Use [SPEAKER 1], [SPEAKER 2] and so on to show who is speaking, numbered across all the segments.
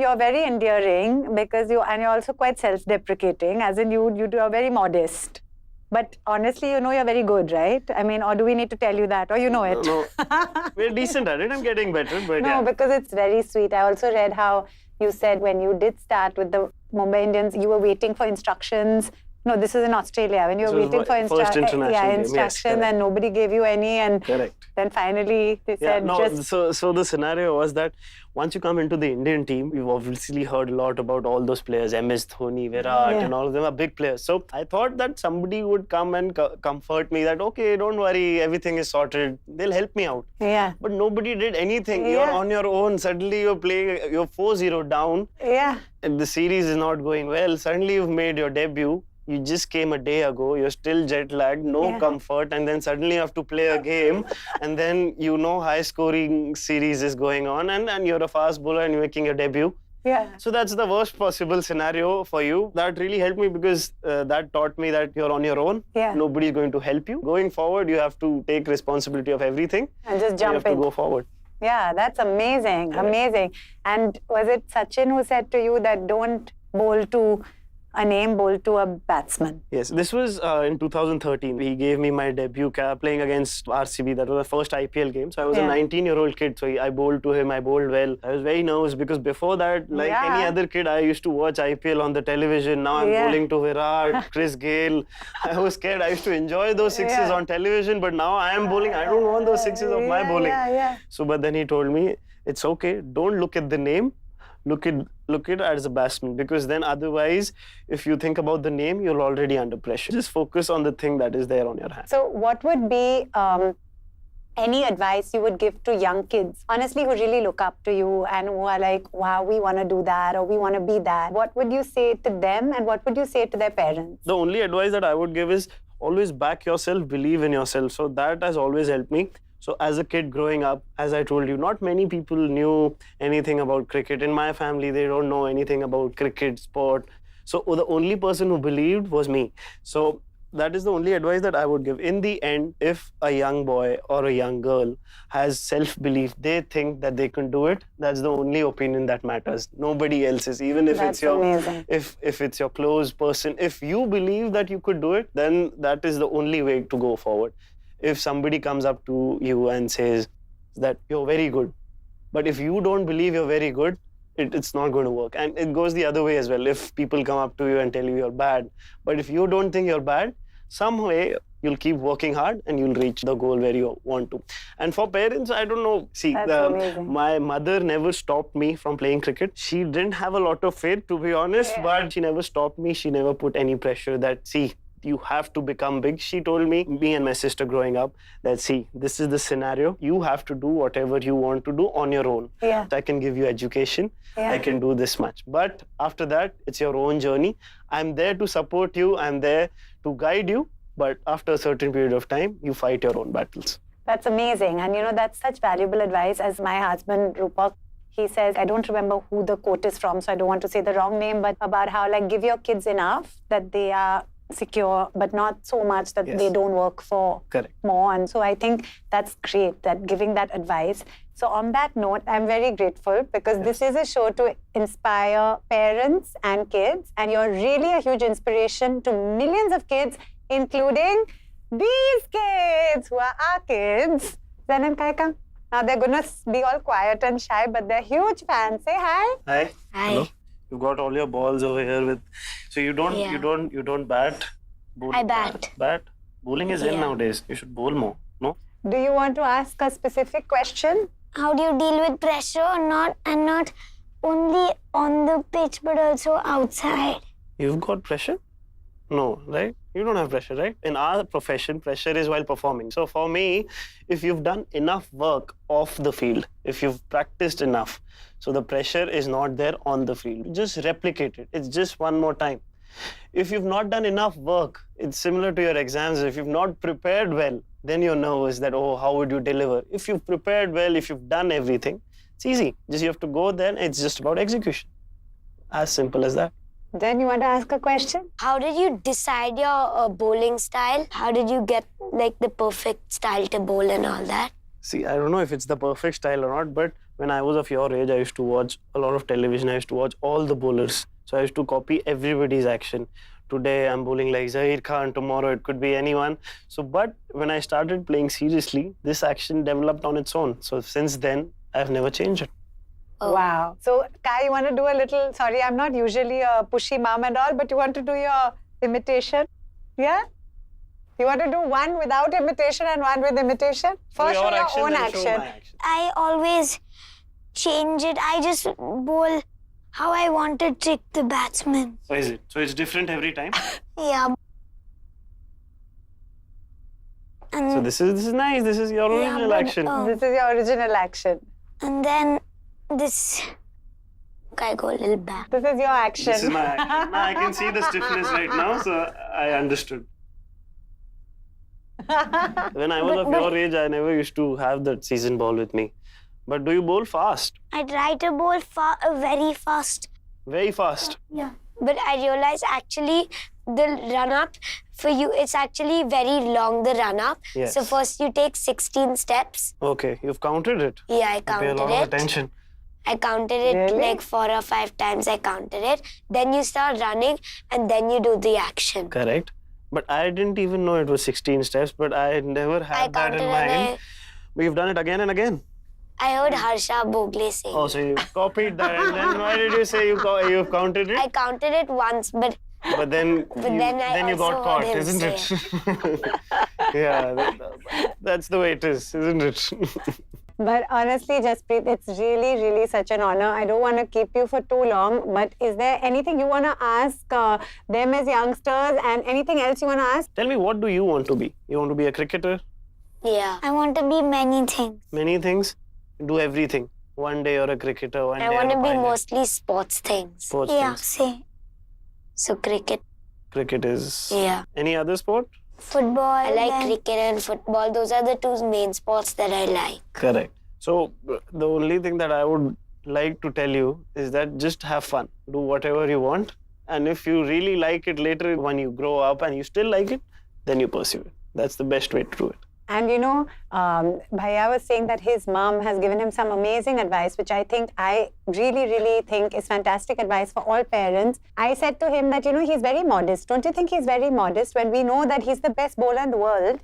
[SPEAKER 1] you're very endearing because you're also quite self-deprecating, as in you are very modest. But honestly, you're very good, right? I mean, or do we need to tell you that? Or you know it?
[SPEAKER 2] No. We're decent at it. I'm getting better, but
[SPEAKER 1] No, because it's very sweet. I also read how you said when you did start with the Mumbai Indians, you were waiting for instructions. No, this is in Australia. When you were waiting for instructions and nobody gave you any, and then finally they said
[SPEAKER 2] So the scenario was that once you come into the Indian team, you've obviously heard a lot about all those players, MS Dhoni, Virat, and all of them are big players. So I thought that somebody would come and comfort me that, okay, don't worry, everything is sorted. They'll help me out.
[SPEAKER 1] Yeah.
[SPEAKER 2] But nobody did anything. You're on your own. Suddenly you're playing, you're 4-0 down.
[SPEAKER 1] Yeah.
[SPEAKER 2] And the series is not going well. Suddenly you've made your debut. You just came a day ago, you're still jet lagged, no comfort, and then suddenly you have to play a game, and then high scoring series is going on, and you're a fast bowler and you're making your debut.
[SPEAKER 1] Yeah.
[SPEAKER 2] So that's the worst possible scenario for you. That really helped me because that taught me that you're on your own.
[SPEAKER 1] Yeah.
[SPEAKER 2] Nobody's going to help you. Going forward, you have to take responsibility of everything.
[SPEAKER 1] And just jump in.
[SPEAKER 2] You have to go forward.
[SPEAKER 1] Yeah, that's amazing. Amazing. And was it Sachin who said to you that don't bowl to a name, bowl to a batsman?
[SPEAKER 2] Yes, this was in 2013. He gave me my debut playing against RCB. That was the first IPL game. So I was a 19-year-old kid. So I bowled to him. I bowled well. I was very nervous because before that, like any other kid, I used to watch IPL on the television. Now I'm bowling to Virat, Chris Gayle. I was scared. I used to enjoy those sixes on television. But now I am bowling. I don't want those sixes of my bowling. So, but then he told me, it's okay. Don't look at the name. Look at it as a batsman, because then otherwise, if you think about the name, you're already under pressure. Just focus on the thing that is there on your hand.
[SPEAKER 1] So what would be any advice you would give to young kids, honestly, who really look up to you and who are like, wow, we want to do that or we want to be that? What would you say to them and what would you say to their parents?
[SPEAKER 2] The only advice that I would give is always back yourself, believe in yourself. So that has always helped me. So as a kid growing up, as I told you, not many people knew anything about cricket. In my family, they don't know anything about cricket, sport. So the only person who believed was me. So that is the only advice that I would give. In the end, if a young boy or a young girl has self-belief, they think that they can do it, that's the only opinion that matters. Nobody else's. Even if it's your if it's your close person, if you believe that you could do it, then that is the only way to go forward. If somebody comes up to you and says that you're very good, but if you don't believe you're very good, it's not going to work. And it goes the other way as well. If people come up to you and tell you you're bad, but if you don't think you're bad, some way you'll keep working hard and you'll reach the goal where you want to. And for parents, I don't know. See, my mother never stopped me from playing cricket. She didn't have a lot of faith, to be honest, but she never stopped me. She never put any pressure that, see, you have to become big. She told me and my sister growing up, that see, this is the scenario. You have to do whatever you want to do on your own.
[SPEAKER 1] Yeah.
[SPEAKER 2] I can give you education. I can do this much. But after that, it's your own journey. I'm there to support you. I'm there to guide you. But after a certain period of time, you fight your own battles.
[SPEAKER 1] That's amazing. And that's such valuable advice. As my husband, Rupak, he says, I don't remember who the quote is from, so I don't want to say the wrong name, but about how, like, give your kids enough that they are secure, but not so much that they don't work for more. And so I think that's great, that giving that advice. So on that note, I'm very grateful because this is a show to inspire parents and kids, and you're really a huge inspiration to millions of kids, including these kids who are our kids. Zen and Kaika. Now they're gonna be all quiet and shy, but they're huge fans. Say hi.
[SPEAKER 2] Hi.
[SPEAKER 3] Hi.
[SPEAKER 2] Hello. You've got all your balls over here with. So you don't bat. Bowl,
[SPEAKER 3] I bat.
[SPEAKER 2] Bat. Bowling is in nowadays. You should bowl more. No.
[SPEAKER 1] Do you want to ask a specific question?
[SPEAKER 3] How do you deal with pressure, and not only on the pitch but also outside?
[SPEAKER 2] You've got pressure? No, right? You don't have pressure, right? In our profession, pressure is while performing. So for me, if you've done enough work off the field, if you've practiced enough, so the pressure is not there on the field. Just replicate it. It's just one more time. If you've not done enough work, it's similar to your exams. If you've not prepared well, then you're nervous that, oh, how would you deliver? If you've prepared well, if you've done everything, it's easy. Just you have to go there. It's just about execution. As simple as that.
[SPEAKER 1] Then you want to ask a question?
[SPEAKER 3] How did you decide your bowling style? How did you get like the perfect style to bowl and all that?
[SPEAKER 2] See, I don't know if it's the perfect style or not, but when I was of your age, I used to watch a lot of television. I used to watch all the bowlers. So I used to copy everybody's action. Today I'm bowling like Zahir Khan, tomorrow it could be anyone. So, but when I started playing seriously, this action developed on its own. So since then, I've never changed it.
[SPEAKER 3] Oh.
[SPEAKER 1] Wow. So, Kai, you want to do a little, sorry, I'm not usually a pushy mom and all, but you want to do your imitation? Yeah? You want to do one without imitation and one with imitation? First, show your own action.
[SPEAKER 3] I always change it. I just bowl how I want to trick the batsman.
[SPEAKER 2] So is it? So it's different every time?
[SPEAKER 3] Yeah. And,
[SPEAKER 2] So this is nice. This is your original
[SPEAKER 3] but,
[SPEAKER 2] action.
[SPEAKER 1] This is your original action.
[SPEAKER 3] and then this. I go a little back.
[SPEAKER 1] This is your action.
[SPEAKER 2] This is my action. Now I can see the stiffness right now, so I understood. When I was of your age, I never used to have that season ball with me. But do you bowl fast?
[SPEAKER 3] I try to bowl very fast.
[SPEAKER 2] Very fast.
[SPEAKER 3] Yeah. But I realize actually the run-up for you, it's actually very long, the run-up.
[SPEAKER 2] Yes.
[SPEAKER 3] So first you take 16 steps.
[SPEAKER 2] Okay, you've counted it.
[SPEAKER 3] Yeah, I
[SPEAKER 2] Pay a
[SPEAKER 3] counted
[SPEAKER 2] lot
[SPEAKER 3] it.
[SPEAKER 2] of attention.
[SPEAKER 3] I counted it
[SPEAKER 1] Really?
[SPEAKER 3] like 4 or 5 times. I counted it. Then you start running and then you do the action.
[SPEAKER 2] Correct. But I didn't even know it was 16 steps, but I never had that in
[SPEAKER 3] counted
[SPEAKER 2] mind.
[SPEAKER 3] and
[SPEAKER 2] We've done it again and again.
[SPEAKER 3] I heard Harsha Bogle saying.
[SPEAKER 2] Oh, so you copied that, and then why did you say you've counted it?
[SPEAKER 3] I counted it once, but
[SPEAKER 2] But then
[SPEAKER 3] then
[SPEAKER 2] you got
[SPEAKER 3] also
[SPEAKER 2] caught,
[SPEAKER 3] heard him
[SPEAKER 2] isn't
[SPEAKER 3] say
[SPEAKER 2] it? Yeah, that's the way it is, isn't it?
[SPEAKER 1] But honestly, Jasprit, it's really, really such an honor. I don't want to keep you for too long, but is there anything you want to ask them as youngsters and anything else you want to ask?
[SPEAKER 2] Tell me, what do you want to be? You want to be a cricketer?
[SPEAKER 3] yeah. I want to be many things.
[SPEAKER 2] Many things? Do everything. One day you're a cricketer, one day
[SPEAKER 3] I want to
[SPEAKER 2] you're a
[SPEAKER 3] be
[SPEAKER 2] pilot.
[SPEAKER 3] mostly sports things.
[SPEAKER 2] Sports
[SPEAKER 3] yeah,
[SPEAKER 2] things.
[SPEAKER 3] say. So cricket.
[SPEAKER 2] Cricket is...
[SPEAKER 3] Yeah.
[SPEAKER 2] Any other sport?
[SPEAKER 3] Football. I like cricket and football. Those are the two main sports that I like.
[SPEAKER 2] Correct. So the only thing that I would like to tell you is that just have fun. Do whatever you want. And if you really like it later, when you grow up and you still like it, then you pursue it. That's the best way to do it.
[SPEAKER 1] And you know, Bhaiya was saying that his mom has given him some amazing advice, which I really, really think is fantastic advice for all parents. I said to him that, you know, he's very modest. Don't you think he's very modest when we know that he's the best bowler in the world?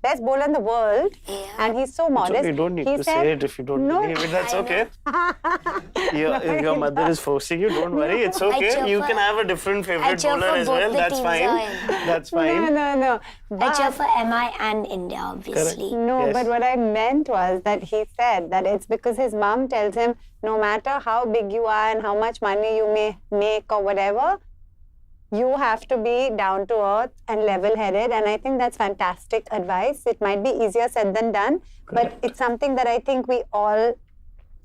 [SPEAKER 1] Best bowler in the world, and he's so modest.
[SPEAKER 2] You don't need
[SPEAKER 1] He
[SPEAKER 2] to
[SPEAKER 1] said,
[SPEAKER 2] say it if you don't
[SPEAKER 1] No.
[SPEAKER 2] believe it. That's okay. Your mother is forcing you. Don't worry. It's okay.
[SPEAKER 3] cheer
[SPEAKER 2] You
[SPEAKER 3] for-
[SPEAKER 2] can have a different favorite
[SPEAKER 3] cheer
[SPEAKER 2] bowler
[SPEAKER 3] for
[SPEAKER 2] as
[SPEAKER 3] both
[SPEAKER 2] well.
[SPEAKER 3] the
[SPEAKER 2] That's
[SPEAKER 3] teams
[SPEAKER 2] fine.
[SPEAKER 3] are in.
[SPEAKER 2] That's fine.
[SPEAKER 1] No.
[SPEAKER 3] I cheer for MI and India, obviously.
[SPEAKER 1] No,
[SPEAKER 2] Yes.
[SPEAKER 1] but what I meant was that he said that it's because his mom tells him no matter how big you are and how much money you may make or whatever, you have to be down to earth and level-headed. And I think that's fantastic advice. It might be easier said than done, but it's something that I think we all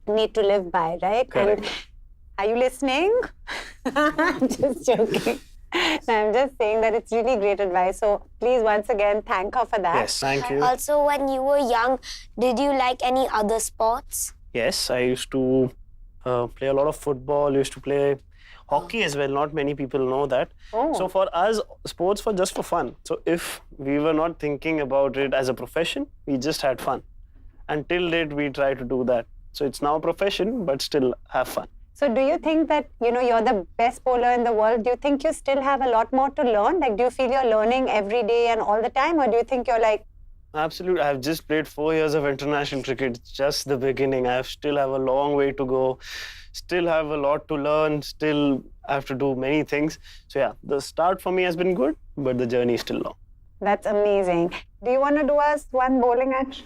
[SPEAKER 1] need to live by, right?
[SPEAKER 2] Correct.
[SPEAKER 1] And are you listening? I'm just joking. No, I'm just saying that it's really great advice. So please, once again, thank her for that.
[SPEAKER 2] Yes, thank you.
[SPEAKER 3] Also, when you were young, did you like any other sports?
[SPEAKER 2] Yes, I used to play a lot of football. Used to play hockey as well. Not many people know that.
[SPEAKER 1] Oh.
[SPEAKER 2] So for us, sports were just for fun. So if we were not thinking about it as a profession, we just had fun. Until date, we try to do that. So it's now a profession, but still have fun.
[SPEAKER 1] So do you think that, you know, you're the best bowler in the world? Do you think you still have a lot more to learn? Like, do you feel you're learning every day and all the time? Or do you think you're like,
[SPEAKER 2] Absolutely. I've just played 4 years of international cricket. It's just the beginning. I still have a long way to go. Still have a lot to learn. Still have to do many things. So yeah, the start for me has been good, but the journey is still long.
[SPEAKER 1] that's amazing. Do you want to do us one bowling action?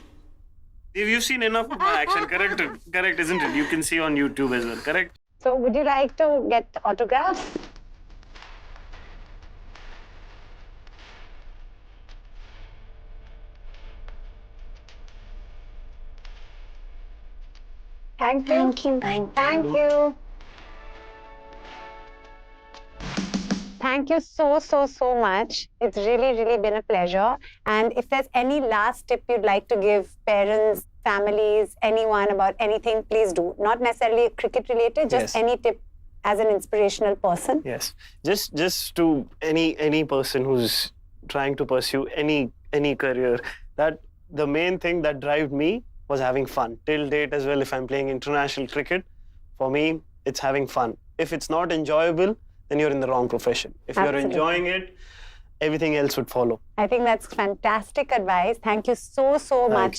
[SPEAKER 2] You've seen enough of my action, correct? Correct, isn't it? You can see on YouTube as well, correct?
[SPEAKER 1] So would you like to get autographs? Thank you. Thank you. Thank you so much. It's really been a pleasure. And if there's any last tip you'd like to give parents, families, anyone about anything, please do. Not necessarily cricket related, just
[SPEAKER 2] Yes.
[SPEAKER 1] any tip as an inspirational person.
[SPEAKER 2] Yes. Just to any person who's trying to pursue any career, that the main thing that drives me was having fun. Till date as well, if I'm playing international cricket, for me, it's having fun. If it's not enjoyable, then you're in the wrong profession. If
[SPEAKER 1] Absolutely.
[SPEAKER 2] you're enjoying it, everything else would follow.
[SPEAKER 1] I think that's fantastic advice. Thank you so much.